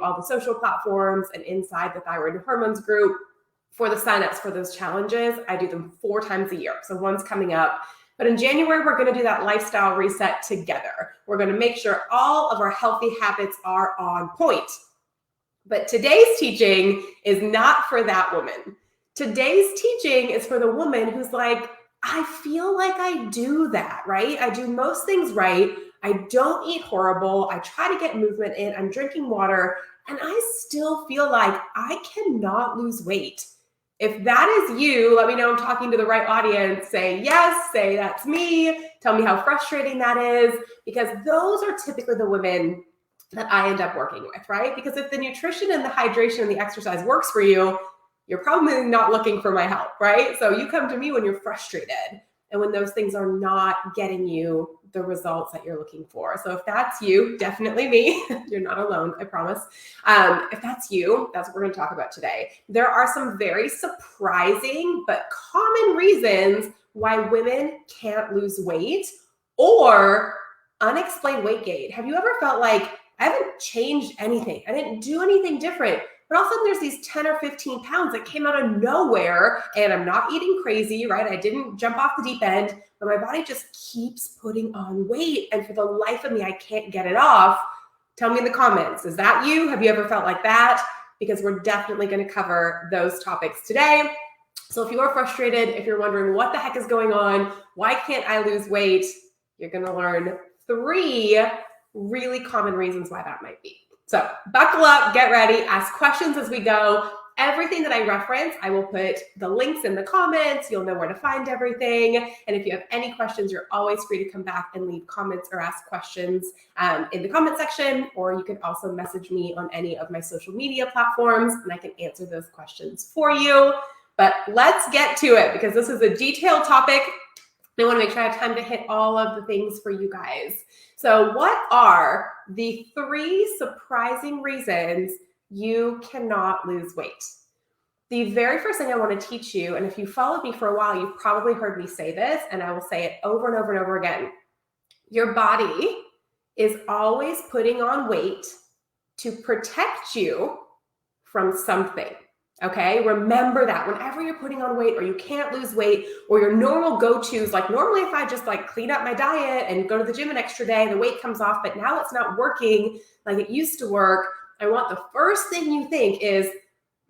all the social platforms and inside the thyroid and hormones group for the signups for those challenges. I do them 4 times a year. So one's coming up. But in January, we're going to do that lifestyle reset together. We're going to make sure all of our healthy habits are on point. But today's teaching is not for that woman. Today's teaching is for the woman who's like, I feel like I do that, right? I do most things right. I don't eat horrible. I try to get movement in. I'm drinking water, and I still feel like I cannot lose weight. If that is you, let me know I'm talking to the right audience. Say yes, say that's me. Tell me how frustrating that is, because those are typically the women that I end up working with, right? Because if the nutrition and the hydration and the exercise works for you, you're probably not looking for my help, right? So you come to me when you're frustrated and when those things are not getting you the results that you're looking for. So if that's you, definitely me. You're not alone, I promise. If that's you, that's what we're going to talk about today. There are some very surprising but common reasons why women can't lose weight or unexplained weight gain. Have you ever felt like, I haven't changed anything, I didn't do anything different, but all of a sudden there's these 10 or 15 pounds that came out of nowhere, and I'm not eating crazy, right? I didn't jump off the deep end, but my body just keeps putting on weight, and for the life of me, I can't get it off. Tell me in the comments, is that you? Have you ever felt like that? Because we're definitely going to cover those topics today. So if you are frustrated, if you're wondering what the heck is going on, why can't I lose weight, you're going to learn 3 really common reasons why that might be. So buckle up, get ready, ask questions as we go. Everything that I reference, I will put the links in the comments. You'll know where to find everything. And if you have any questions, you're always free to come back and leave comments or ask questions in the comment section, or you can also message me on any of my social media platforms and I can answer those questions for you. But let's get to it, because this is a detailed topic. I want to make sure I have time to hit all of the things for you guys. So what are the 3 surprising reasons you cannot lose weight? The very first thing I want to teach you, and if you followed me for a while, you've probably heard me say this, and I will say it over and over and over again. Your body is always putting on weight to protect you from something. Okay, remember that whenever you're putting on weight or you can't lose weight, or your normal go-tos, like normally if I just like clean up my diet and go to the gym an extra day, the weight comes off, but now it's not working like it used to work. I want the first thing you think is,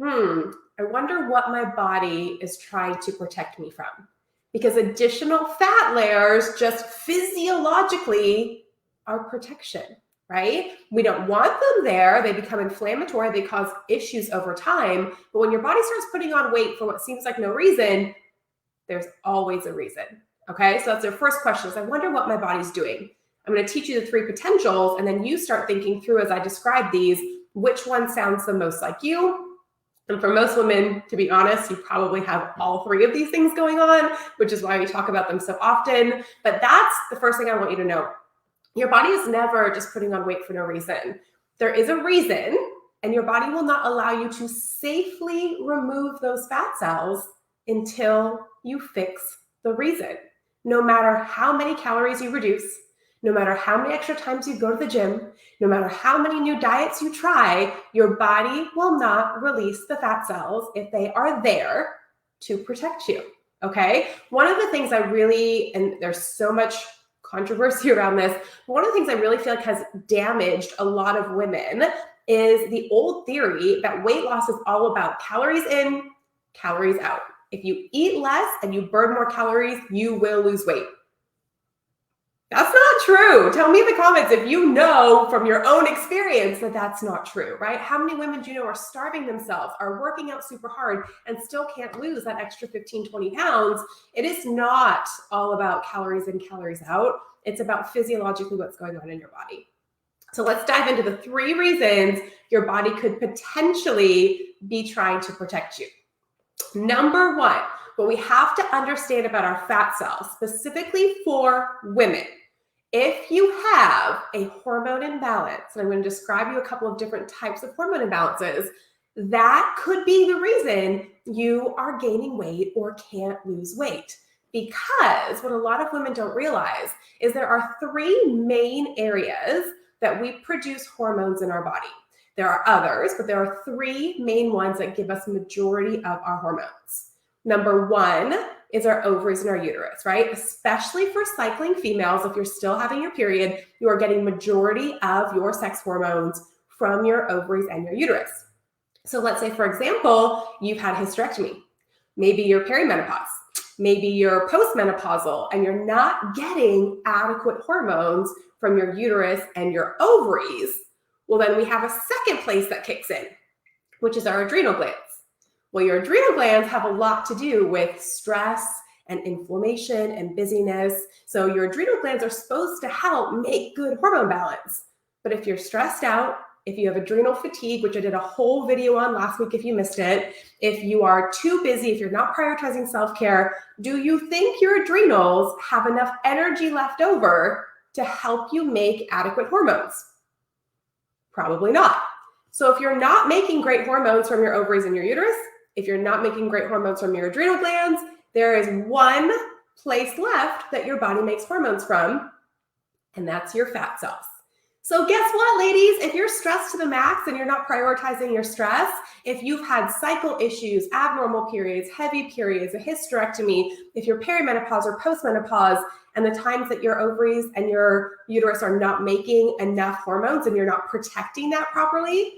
I wonder what my body is trying to protect me from. Because additional fat layers just physiologically are protection. Right? We don't want them there. They become inflammatory. They cause issues over time. But when your body starts putting on weight for what seems like no reason, there's always a reason. Okay? So that's your first question is, I wonder what my body's doing. I'm going to teach you the 3 potentials, and then you start thinking through as I describe these, which one sounds the most like you. And for most women, to be honest, you probably have all 3 of these things going on, which is why we talk about them so often. But that's the first thing I want you to know. Your body is never just putting on weight for no reason. There is a reason, and your body will not allow you to safely remove those fat cells until you fix the reason. No matter how many calories you reduce, no matter how many extra times you go to the gym, no matter how many new diets you try, your body will not release the fat cells if they are there to protect you, okay? One of the things I really, and there's so much controversy around this, one of the things I really feel like has damaged a lot of women is the old theory that weight loss is all about calories in, calories out. If you eat less and you burn more calories, you will lose weight. That's not true. Tell me in the comments if you know from your own experience that that's not true, right? How many women do you know are starving themselves, are working out super hard, and still can't lose that extra 15, 20 pounds? It is not all about calories in, calories out. It's about physiologically what's going on in your body. So let's dive into the 3 reasons your body could potentially be trying to protect you. Number 1, what we have to understand about our fat cells, specifically for women. If you have a hormone imbalance, and I'm going to describe you a couple of different types of hormone imbalances, that could be the reason you are gaining weight or can't lose weight. Because what a lot of women don't realize is there are 3 main areas that we produce hormones in our body. There are others, but there are three main ones that give us majority of our hormones. Number one is our ovaries and our uterus, right? Especially for cycling females, if you're still having your period, you are getting majority of your sex hormones from your ovaries and your uterus. So let's say, for example, you've had hysterectomy. Maybe you're perimenopause. Maybe you're postmenopausal and you're not getting adequate hormones from your uterus and your ovaries. Well, then we have a second place that kicks in, which is our adrenal glands. Well, your adrenal glands have a lot to do with stress and inflammation and busyness. So your adrenal glands are supposed to help make good hormone balance. But if you're stressed out, if you have adrenal fatigue, which I did a whole video on last week if you missed it, if you are too busy, if you're not prioritizing self-care, do you think your adrenals have enough energy left over to help you make adequate hormones? Probably not. So if you're not making great hormones from your ovaries and your uterus, if you're not making great hormones from your adrenal glands, there is one place left that your body makes hormones from, and that's your fat cells. So guess what, ladies? If you're stressed to the max and you're not prioritizing your stress, if you've had cycle issues, abnormal periods, heavy periods, a hysterectomy, if you're perimenopause or postmenopause, and the times that your ovaries and your uterus are not making enough hormones and you're not protecting that properly,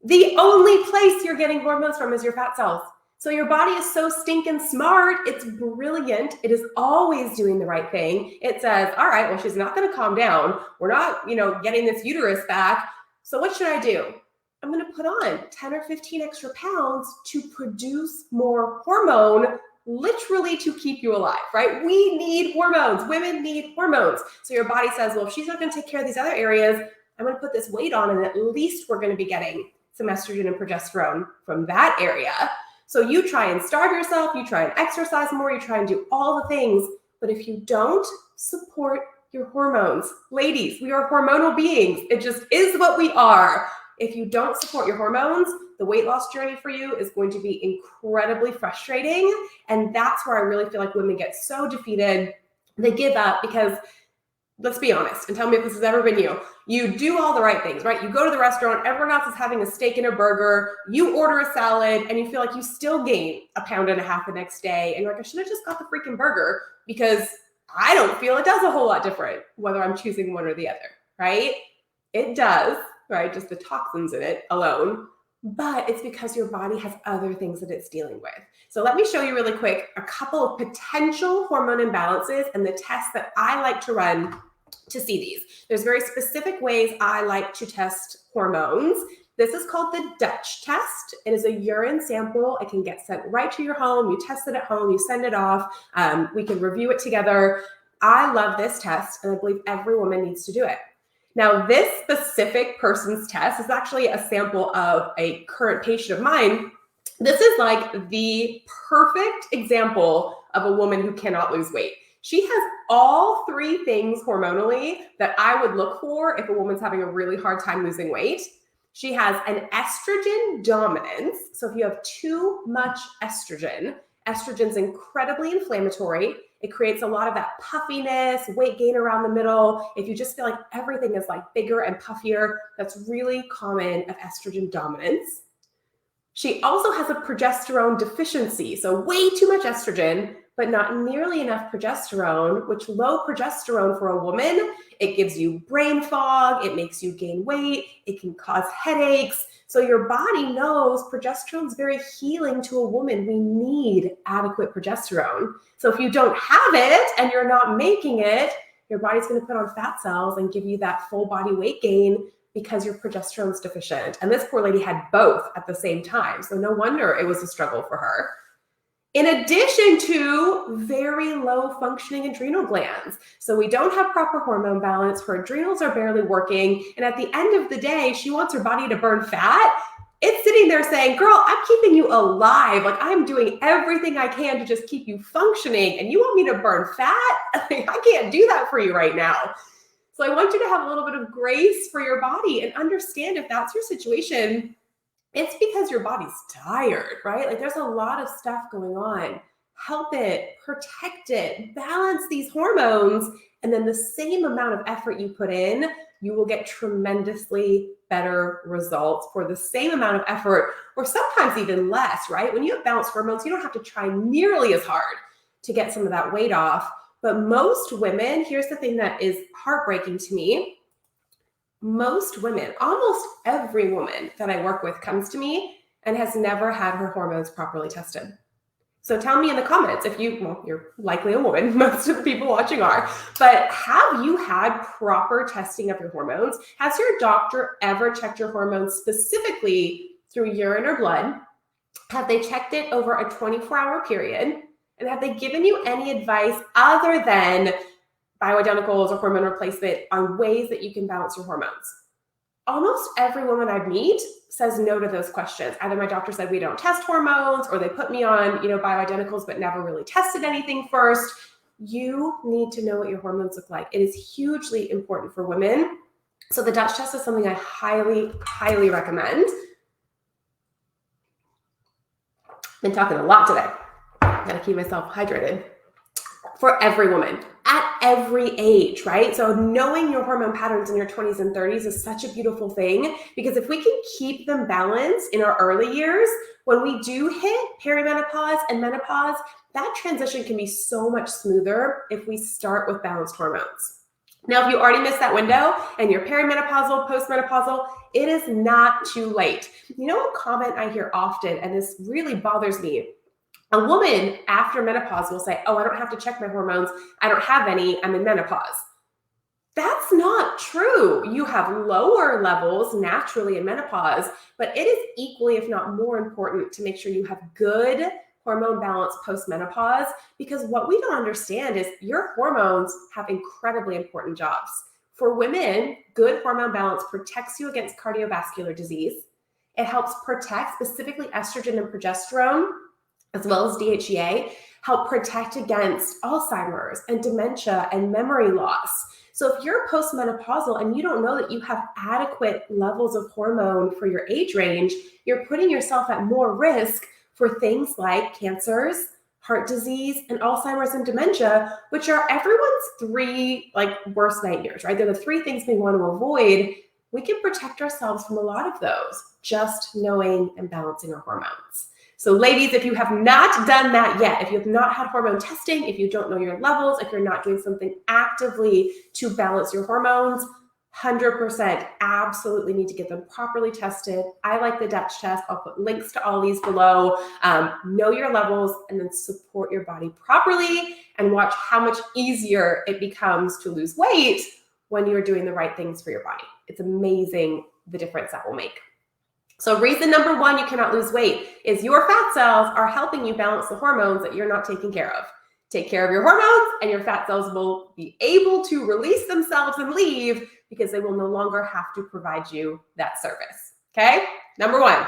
the only place you're getting hormones from is your fat cells. So your body is so stinking smart. It's brilliant. It is always doing the right thing. It says, all right, well, she's not going to calm down. We're not, getting this uterus back. So what should I do? I'm going to put on 10 or 15 extra pounds to produce more hormone, literally to keep you alive, right? We need hormones. Women need hormones. So your body says, well, if she's not going to take care of these other areas, I'm going to put this weight on, and at least we're going to be getting some estrogen and progesterone from that area. So you try and starve yourself, you try and exercise more, you try and do all the things. But if you don't support your hormones, ladies, we are hormonal beings. It just is what we are. If you don't support your hormones, the weight loss journey for you is going to be incredibly frustrating. And that's where I really feel like women get so defeated. They give up because, let's be honest, and tell me if this has ever been you. You do all the right things, right? You go to the restaurant, everyone else is having a steak and a burger, you order a salad, and you feel like you still gain 1.5 pounds the next day. And you're like, I should have just got the freaking burger because I don't feel it does a whole lot different whether I'm choosing one or the other, right? It does, right? Just the toxins in it alone. But it's because your body has other things that it's dealing with. So let me show you really quick a couple of potential hormone imbalances and the tests that I like to run to see these. There's very specific ways I like to test hormones. This is called the Dutch test. It is a urine sample. It can get sent right to your home. You test it at home. You send it off. We can review it together. I love this test, and I believe every woman needs to do it. Now, this specific person's test is actually a sample of a current patient of mine. This is like the perfect example of a woman who cannot lose weight. She has all three things hormonally that I would look for if a woman's having a really hard time losing weight. She has an estrogen dominance. So if you have too much estrogen, estrogen's incredibly inflammatory. It creates a lot of that puffiness, weight gain around the middle. If you just feel like everything is like bigger and puffier, that's really common of estrogen dominance. She also has a progesterone deficiency. So way too much estrogen, but not nearly enough progesterone, which low progesterone for a woman, it gives you brain fog, it makes you gain weight, it can cause headaches. So your body knows progesterone is very healing to a woman. We need adequate progesterone. So if you don't have it and you're not making it, your body's going to put on fat cells and give you that full body weight gain because your progesterone is deficient. And this poor lady had both at the same time. So no wonder it was a struggle for her. In addition to very low functioning adrenal glands. So we don't have proper hormone balance. Her adrenals are barely working. And at the end of the day, she wants her body to burn fat. It's sitting there saying, girl, I'm keeping you alive. Like I'm doing everything I can to just keep you functioning. And you want me to burn fat? I can't do that for you right now. So I want you to have a little bit of grace for your body and understand if that's your situation, it's because your body's tired, right? Like there's a lot of stuff going on. Help it, protect it, balance these hormones. And then the same amount of effort you put in you will get tremendously better results for the same amount of effort, or sometimes even less, right? When you have balanced hormones, you don't have to try nearly as hard to get some of that weight off. But most women, here's the thing that is heartbreaking to me. Most women, almost every woman that I work with comes to me and has never had her hormones properly tested. So tell me in the comments if you're likely a woman, most of the people watching are, but have you had proper testing of your hormones? Has your doctor ever checked your hormones specifically through urine or blood? Have they checked it over a 24-hour period? And have they given you any advice other than bioidenticals or hormone replacement on ways that you can balance your hormones? Almost every woman I meet says no to those questions. Either my doctor said we don't test hormones, or they put me on, bioidenticals, but never really tested anything first. You need to know what your hormones look like. It is hugely important for women. So the Dutch test is something I highly, highly recommend. Been talking a lot today. Gotta keep myself hydrated. For every woman at every age, right? So knowing your hormone patterns in your 20s and 30s is such a beautiful thing, because if we can keep them balanced in our early years, when we do hit perimenopause and menopause, that transition can be so much smoother if we start with balanced hormones. Now, if you already missed that window and you're perimenopausal, postmenopausal, it is not too late. You know, a comment I hear often, and this really bothers me. A woman after menopause will say, oh, I don't have to check my hormones. I don't have any. I'm in menopause. That's not true. You have lower levels naturally in menopause, but it is equally, if not more important, to make sure you have good hormone balance post-menopause, because what we don't understand is your hormones have incredibly important jobs. For women, good hormone balance protects you against cardiovascular disease. It helps protect specifically estrogen and progesterone, as well as DHEA, help protect against Alzheimer's and dementia and memory loss. So if you're postmenopausal and you don't know that you have adequate levels of hormone for your age range, you're putting yourself at more risk for things like cancers, heart disease, and Alzheimer's and dementia, which are everyone's three worst nightmares, right? They're the three things we want to avoid. We can protect ourselves from a lot of those just knowing and balancing our hormones. So ladies, if you have not done that yet, if you have not had hormone testing, if you don't know your levels, if you're not doing something actively to balance your hormones, 100% absolutely need to get them properly tested. I like the Dutch test. I'll put links to all these below. Know your levels and then support your body properly, and watch how much easier it becomes to lose weight when you're doing the right things for your body. It's amazing the difference that will make. So reason number one you cannot lose weight is your fat cells are helping you balance the hormones that you're not taking care of. Take care of your hormones and your fat cells will be able to release themselves and leave, because they will no longer have to provide you that service. Okay? Number one.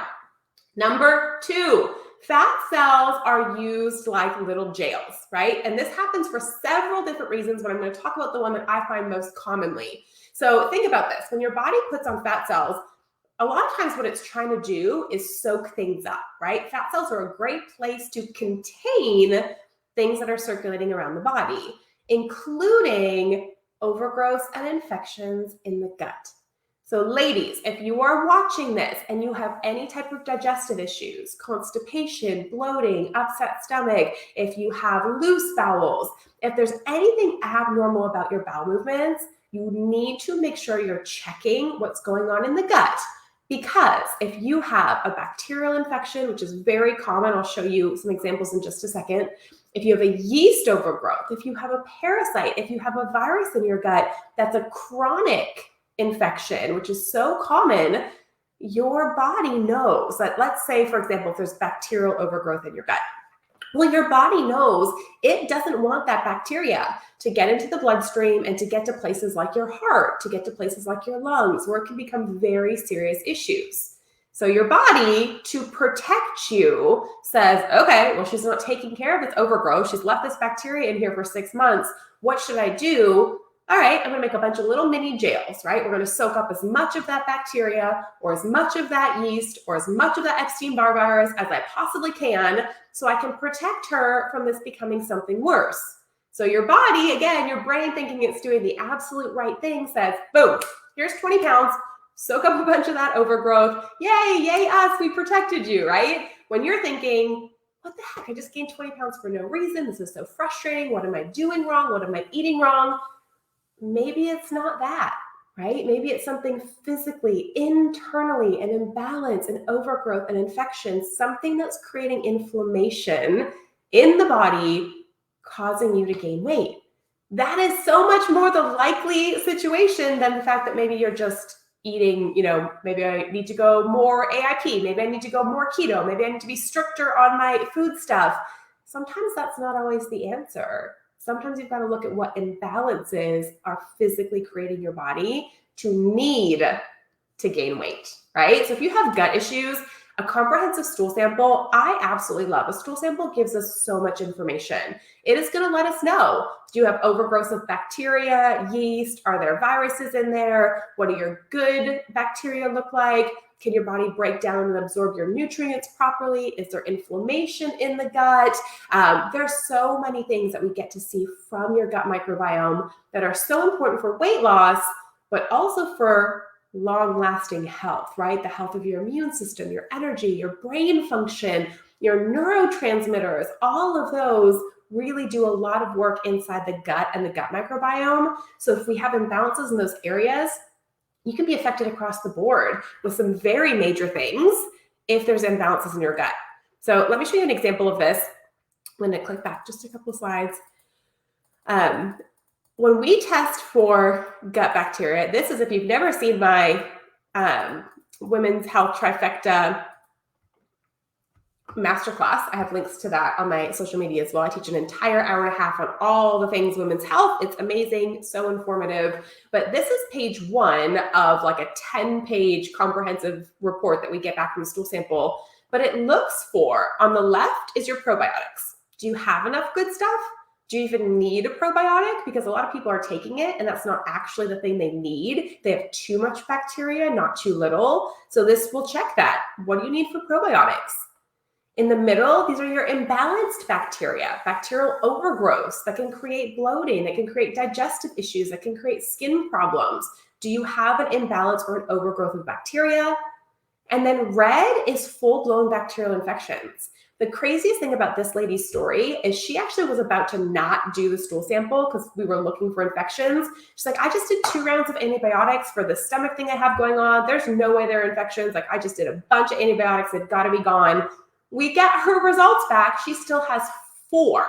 Number two, fat cells are used like little jails, right? And this happens for several different reasons, but I'm going to talk about the one that I find most commonly. So think about this. When your body puts on fat cells, a lot of times what it's trying to do is soak things up, right? Fat cells are a great place to contain things that are circulating around the body, including overgrowth and infections in the gut. So ladies, if you are watching this and you have any type of digestive issues, constipation, bloating, upset stomach, if you have loose bowels, if there's anything abnormal about your bowel movements, you need to make sure you're checking what's going on in the gut. Because if you have a bacterial infection, which is very common, I'll show you some examples in just a second. If you have a yeast overgrowth, if you have a parasite, if you have a virus in your gut, that's a chronic infection, which is so common, your body knows that, let's say, for example, if there's bacterial overgrowth in your gut. Well, your body knows it doesn't want that bacteria to get into the bloodstream and to get to places like your heart, to get to places like your lungs, where it can become very serious issues. So your body, to protect you, says, okay, well, she's not taking care of this overgrowth. She's left this bacteria in here for 6 months. What should I do? All right, I'm going to make a bunch of little mini jails, right? We're going to soak up as much of that bacteria or as much of that yeast or as much of that Epstein-Barr virus as I possibly can, so I can protect her from this becoming something worse. So your body, again, your brain thinking it's doing the absolute right thing, says, boom, Here's 20 pounds, soak up a bunch of that overgrowth. Yay, yay us, we protected you, right? When you're thinking, what the heck, I just gained 20 pounds for no reason. This is so frustrating. What am I doing wrong? What am I eating wrong? Maybe it's not that, right? Maybe it's something physically, internally, an imbalance, an overgrowth, an infection, something that's creating inflammation in the body, causing you to gain weight. That is so much more the likely situation than the fact that maybe you're just eating, maybe I need to go more AIP, maybe I need to go more keto, maybe I need to be stricter on my food stuff. Sometimes that's not always the answer. Sometimes you've got to look at what imbalances are physically creating your body to need to gain weight, right? So if you have gut issues, a comprehensive stool sample, I absolutely love. A stool sample gives us so much information. It is going to let us know, do you have overgrowth of bacteria, yeast? Are there viruses in there? What do your good bacteria look like? Can your body break down and absorb your nutrients properly? Is there inflammation in the gut? There's so many things that we get to see from your gut microbiome that are so important for weight loss, but also for long-lasting health, right? The health of your immune system, your energy, your brain function, your neurotransmitters, all of those really do a lot of work inside the gut and the gut microbiome. So if we have imbalances in those areas, you can be affected across the board with some very major things if there's imbalances in your gut. So let me show you an example of this. I'm going to click back just a couple of slides. When we test for gut bacteria, this is, if you've never seen my Women's Health Trifecta masterclass, I have links to that on my social media as well. I teach an entire hour and a half on all the things women's health. It's amazing, so informative. But this is page 1 of like a 10-page comprehensive report that we get back from the stool sample. But it looks for, on the left is your probiotics. Do you have enough good stuff? Do you even need a probiotic? Because a lot of people are taking it and that's not actually the thing they need. They have too much bacteria, not too little. So this will check that. What do you need for probiotics? In the middle, these are your imbalanced bacteria, bacterial overgrowths that can create bloating, that can create digestive issues, that can create skin problems. Do you have an imbalance or an overgrowth of bacteria? And then red is full-blown bacterial infections. The craziest thing about this lady's story is she actually was about to not do the stool sample because we were looking for infections. She's like, I just did 2 rounds of antibiotics for the stomach thing I have going on. There's no way there are infections. Like, I just did a bunch of antibiotics. They've got to be gone. We get her results back. She still has 4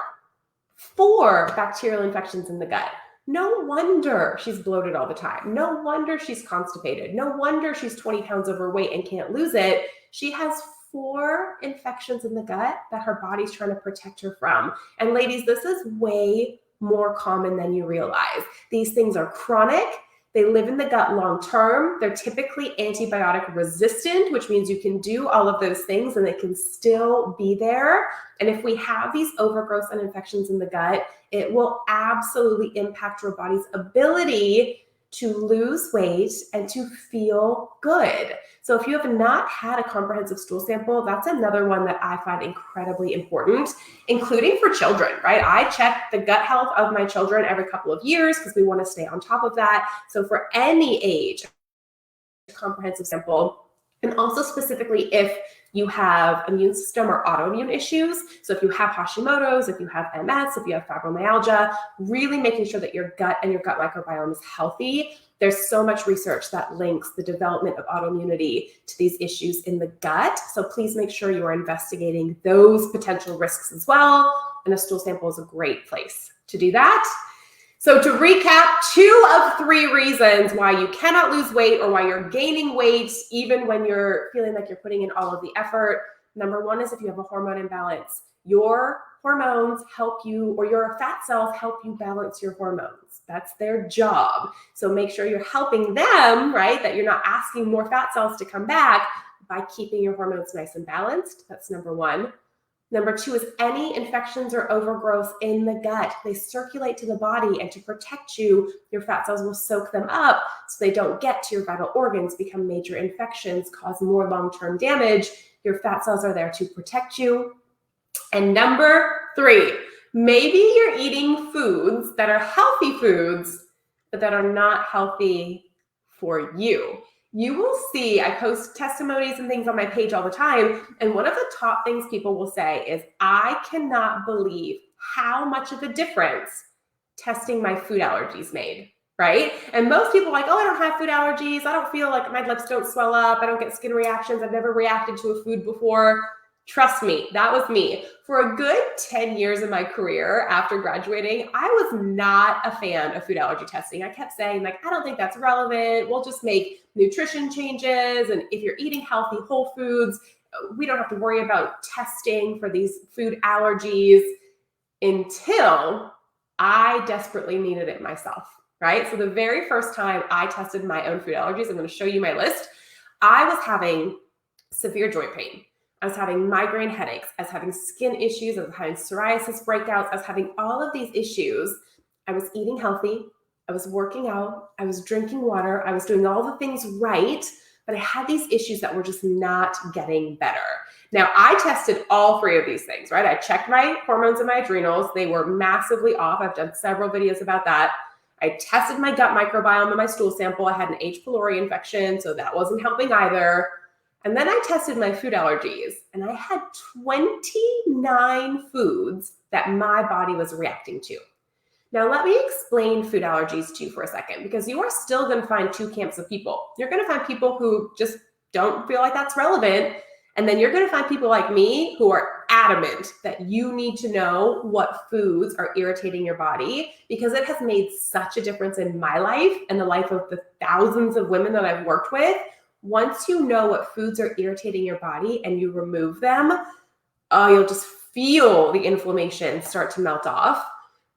bacterial infections in the gut. No wonder she's bloated all the time. No wonder she's constipated. No wonder she's 20 pounds overweight and can't lose it. She has 4 infections in the gut that her body's trying to protect her from. And ladies, this is way more common than you realize. These things are chronic. They live in the gut long term. They're typically antibiotic resistant, which means you can do all of those things and they can still be there. And if we have these overgrowths and infections in the gut, it will absolutely impact your body's ability to lose weight and to feel good. So if you have not had a comprehensive stool sample, that's another one that I find incredibly important, including for children, right? I check the gut health of my children every couple of years because we want to stay on top of that. So for any age, a comprehensive sample, and also specifically if you have immune system or autoimmune issues. So if you have Hashimoto's, if you have MS, if you have fibromyalgia, really making sure that your gut and your gut microbiome is healthy. There's so much research that links the development of autoimmunity to these issues in the gut. So please make sure you are investigating those potential risks as well. And a stool sample is a great place to do that. So to recap, 2 of 3 reasons why you cannot lose weight or why you're gaining weight, even when you're feeling like you're putting in all of the effort. Number 1 is if you have a hormone imbalance. Your hormones help you, or your fat cells help you balance your hormones. That's their job. So make sure you're helping them, right? That you're not asking more fat cells to come back by keeping your hormones nice and balanced. That's number 1. Number 2 is any infections or overgrowth in the gut. They circulate to the body, and to protect you, your fat cells will soak them up so they don't get to your vital organs, become major infections, cause more long-term damage. Your fat cells are there to protect you. And number 3, maybe you're eating foods that are healthy foods, but that are not healthy for you. You will see, I post testimonies and things on my page all the time. And one of the top things people will say is, I cannot believe how much of a difference testing my food allergies made, right? And most people are like, oh, I don't have food allergies. I don't feel like my lips don't swell up. I don't get skin reactions. I've never reacted to a food before. Trust me, that was me. For a good 10 years of my career after graduating, I was not a fan of food allergy testing. I kept saying, like, I don't think that's relevant. We'll just make nutrition changes. And if you're eating healthy whole foods, we don't have to worry about testing for these food allergies, until I desperately needed it myself, right? So the very first time I tested my own food allergies, I'm going to show you my list. I was having severe joint pain. I was having migraine headaches. I was having skin issues. I was having psoriasis breakouts. I was having all of these issues. I was eating healthy. I was working out. I was drinking water. I was doing all the things right, but I had these issues that were just not getting better. Now, I tested all three of these things, right? I checked my hormones and my adrenals. They were massively off. I've done several videos about that. I tested my gut microbiome and my stool sample. I had an H. pylori infection, so that wasn't helping either. And then I tested my food allergies, and I had 29 foods that my body was reacting to. Now, let me explain food allergies to you for a second, because you are still going to find two camps of people. You're going to find people who just don't feel like that's relevant. And then you're going to find people like me who are adamant that you need to know what foods are irritating your body, because it has made such a difference in my life and the life of the thousands of women that I've worked with. Once you know what foods are irritating your body and you remove them, you'll just feel the inflammation start to melt off.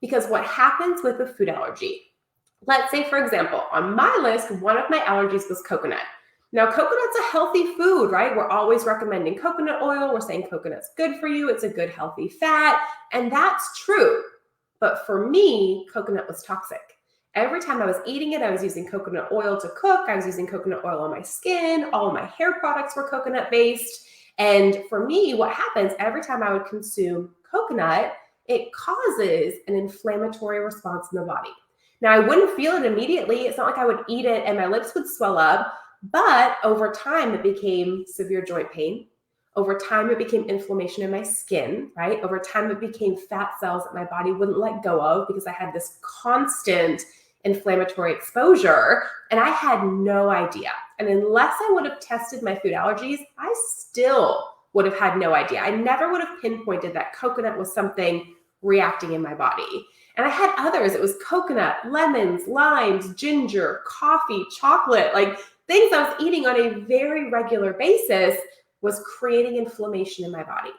Because what happens with a food allergy, let's say, for example, on my list, one of my allergies was coconut. Now, coconut's a healthy food, right? We're always recommending coconut oil. We're saying coconut's good for you. It's a good, healthy fat. And that's true. But for me, coconut was toxic. Every time I was eating it, I was using coconut oil to cook. I was using coconut oil on my skin. All of my hair products were coconut based. And for me, what happens every time I would consume coconut, it causes an inflammatory response in the body. Now, I wouldn't feel it immediately. It's not like I would eat it and my lips would swell up. But over time, it became severe joint pain. Over time, it became inflammation in my skin, right? Over time, it became fat cells that my body wouldn't let go of, because I had this constant inflammatory exposure, and I had no idea. And unless I would have tested my food allergies, I still would have had no idea. I never would have pinpointed that coconut was something reacting in my body. And I had others. It was coconut, lemons, limes, ginger, coffee, chocolate, like things I was eating on a very regular basis was creating inflammation in my body.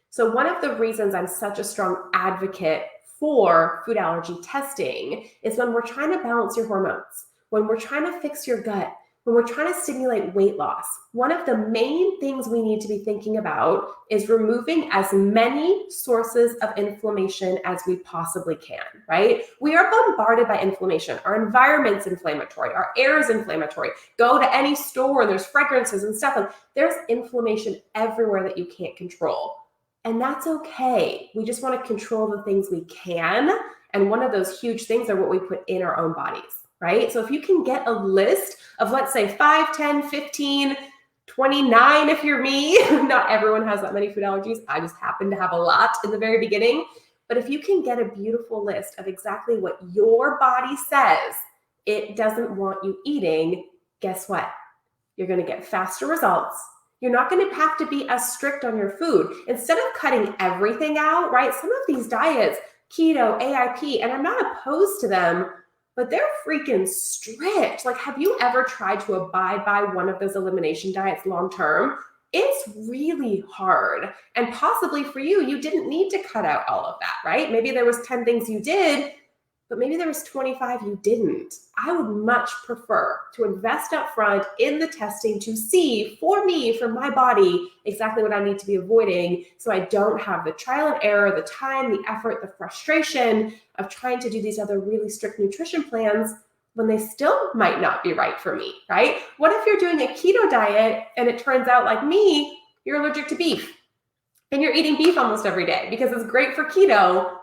So one of the reasons I'm such a strong advocate for food allergy testing is when we're trying to balance your hormones, when we're trying to fix your gut, when we're trying to stimulate weight loss. One of the main things we need to be thinking about is removing as many sources of inflammation as we possibly can, right? We are bombarded by inflammation. Our environment's inflammatory. Our air is inflammatory. Go to any store and there's fragrances and stuff. And there's inflammation everywhere that you can't control. And that's okay. We just want to control the things we can. And one of those huge things are what we put in our own bodies, right? So if you can get a list of, let's say, 5, 10, 15, 29, if you're me, not everyone has that many food allergies. I just happen to have a lot in the very beginning. But if you can get a beautiful list of exactly what your body says it doesn't want you eating, guess what? You're going to get faster results. You're not going to have to be as strict on your food. Instead of cutting everything out, right? Some of these diets, keto, AIP, and I'm not opposed to them, but they're freaking strict. Like, have you ever tried to abide by one of those elimination diets long-term? It's really hard. And possibly for you, you didn't need to cut out all of that, right? Maybe there was 10 things you did, but maybe there was 25 you didn't. I would much prefer to invest up front in the testing to see for me, for my body, exactly what I need to be avoiding, so I don't have the trial and error, the time, the effort, the frustration of trying to do these other really strict nutrition plans when they still might not be right for me, right? What if you're doing a keto diet and it turns out, like me, you're allergic to beef and you're eating beef almost every day because it's great for keto,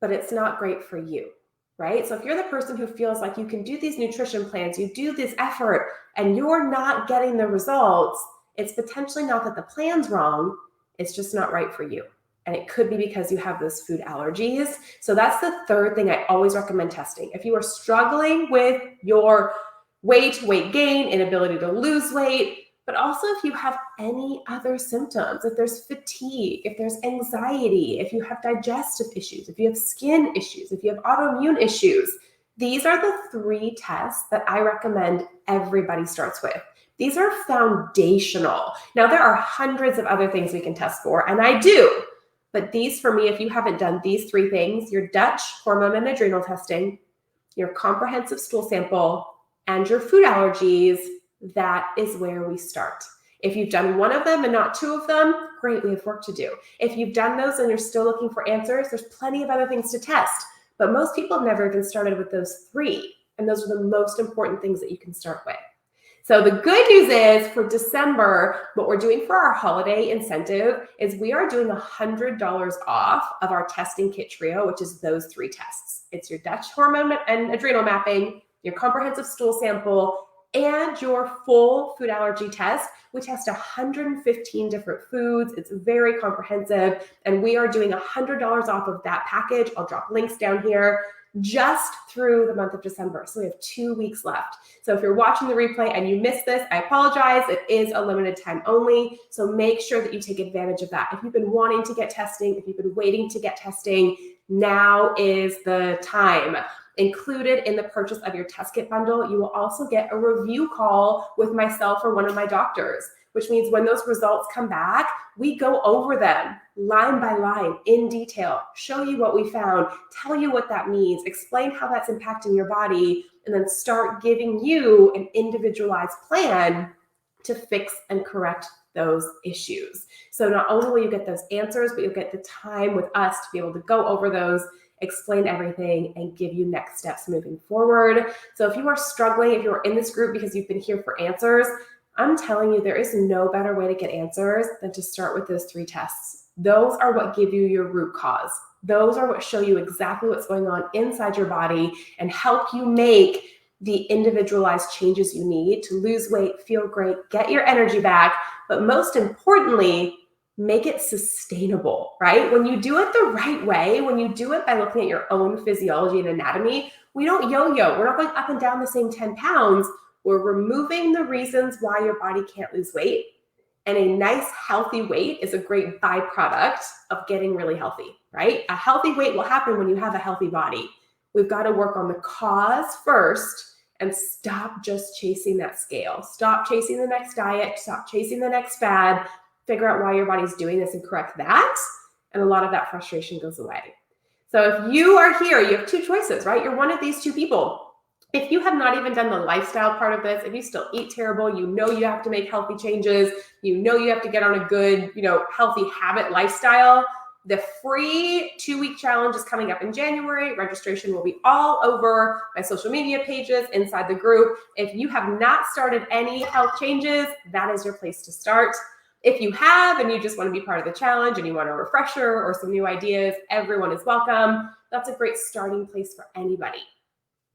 but it's not great for you? right? So if you're the person who feels like you can do these nutrition plans, you do this effort, and you're not getting the results, it's potentially not that the plan's wrong, it's just not right for you. And it could be because you have those food allergies. So that's the third thing I always recommend testing. If you are struggling with your weight gain, inability to lose weight, but also if you have any other symptoms, if there's fatigue, if there's anxiety, if you have digestive issues, if you have skin issues, if you have autoimmune issues, these are the 3 tests that I recommend everybody starts with. These are foundational. Now, there are hundreds of other things we can test for, and I do. But these, for me, if you haven't done these 3 things, your Dutch hormone and adrenal testing, your comprehensive stool sample, and your food allergies, that is where we start. If you've done one of them and not 2 of them, great, we have work to do. If you've done those and you're still looking for answers, there's plenty of other things to test. But most people have never even started with those 3. And those are the most important things that you can start with. So the good news is for December, what we're doing for our holiday incentive is we are doing $100 off of our testing kit trio, which is those 3 tests. It's your Dutch hormone and adrenal mapping, your comprehensive stool sample, and your full food allergy test. We test 115 different foods. It's very comprehensive, and we are doing $100 off of that package. I'll drop links down here just through the month of December. So we have 2 weeks left. So if you're watching the replay and you missed this, I apologize. It is a limited time only. So make sure that you take advantage of that. If you've been wanting to get testing, if you've been waiting to get testing, now is the time. Included in the purchase of your test kit bundle, you will also get a review call with myself or one of my doctors, which means when those results come back, we go over them line by line in detail, show you what we found, tell you what that means, explain how that's impacting your body, and then start giving you an individualized plan to fix and correct those issues. So not only will you get those answers, but you'll get the time with us to be able to go over those, explain everything, and give you next steps moving forward. So if you are struggling, if you're in this group because you've been here for answers, I'm telling you, there is no better way to get answers than to start with those 3 tests. Those are what give you your root cause. Those are what show you exactly what's going on inside your body and help you make the individualized changes you need to lose weight, feel great, get your energy back, but most importantly, make it sustainable, right? When you do it the right way, when you do it by looking at your own physiology and anatomy, we don't yo-yo. We're not going up and down the same 10 pounds. We're removing the reasons why your body can't lose weight. And a nice, healthy weight is a great byproduct of getting really healthy, right? A healthy weight will happen when you have a healthy body. We've got to work on the cause first and stop just chasing that scale. Stop chasing the next diet. Stop chasing the next fad. Figure out why your body's doing this and correct that. And a lot of that frustration goes away. So if you are here, you have 2 choices, right? You're one of these 2 people. If you have not even done the lifestyle part of this, if you still eat terrible, you know you have to make healthy changes, you know you have to get on a good, healthy habit lifestyle, the free 2-week challenge is coming up in January. Registration will be all over my social media pages inside the group. If you have not started any health changes, that is your place to start. If you have and you just want to be part of the challenge and you want a refresher or some new ideas, everyone is welcome. That's a great starting place for anybody.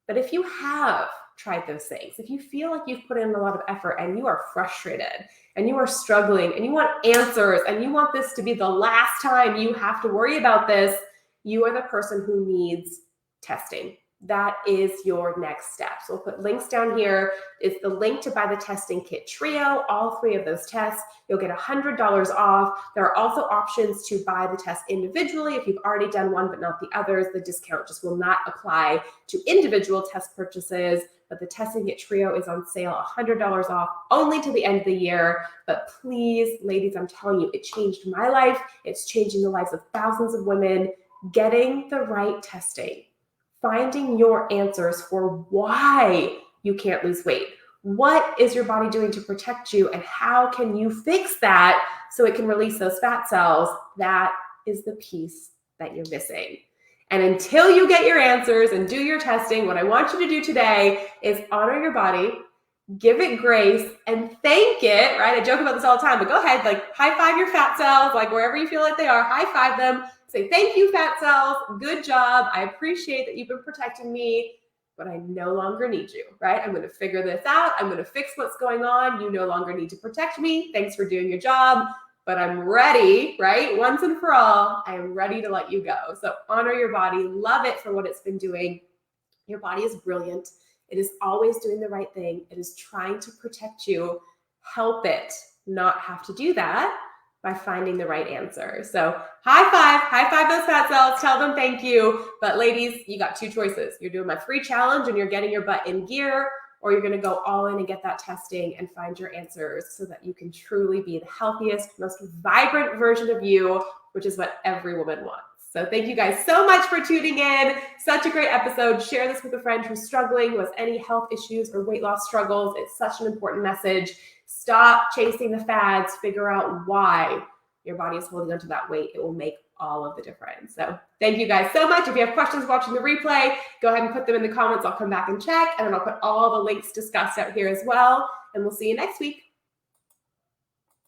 But if you have tried those things, if you feel like you've put in a lot of effort and you are frustrated and you are struggling and you want answers and you want this to be the last time you have to worry about this, you are the person who needs testing. That is your next step. So we'll put links down here. It's the link to buy the testing kit trio, all 3 of those tests. You'll get $100 off. There are also options to buy the test individually. If you've already done one but not the others, the discount just will not apply to individual test purchases. But the testing kit trio is on sale, $100 off, only to the end of the year. But please, ladies, I'm telling you, it changed my life. It's changing the lives of thousands of women. Getting the right testing, finding your answers for why you can't lose weight. What is your body doing to protect you, and how can you fix that so it can release those fat cells? That is the piece that you're missing. And until you get your answers and do your testing, what I want you to do today is honor your body, give it grace, and thank it, right? I joke about this all the time, but go ahead, high five your fat cells, wherever you feel like they are, high five them. say, thank you, fat cells. Good job. I appreciate that you've been protecting me, but I no longer need you, right? I'm going to figure this out. I'm going to fix what's going on. You no longer need to protect me. Thanks for doing your job, but I'm ready, right? Once and for all, I am ready to let you go. So honor your body. Love it for what it's been doing. Your body is brilliant. It is always doing the right thing. It is trying to protect you. Help it not have to do that by finding the right answer. So high five those fat cells, tell them thank you. But ladies, you got two choices. You're doing my free challenge and you're getting your butt in gear, or you're gonna go all in and get that testing and find your answers so that you can truly be the healthiest, most vibrant version of you, which is what every woman wants. So thank you guys so much for tuning in. Such a great episode. Share this with a friend who's struggling with any health issues or weight loss struggles. It's such an important message. Stop chasing the fads. Figure out why your body is holding onto that weight. It will make all of the difference. So thank you guys so much. If you have questions watching the replay, go ahead and put them in the comments. I'll come back and check, and then I'll put all the links discussed out here as well. And we'll see you next week.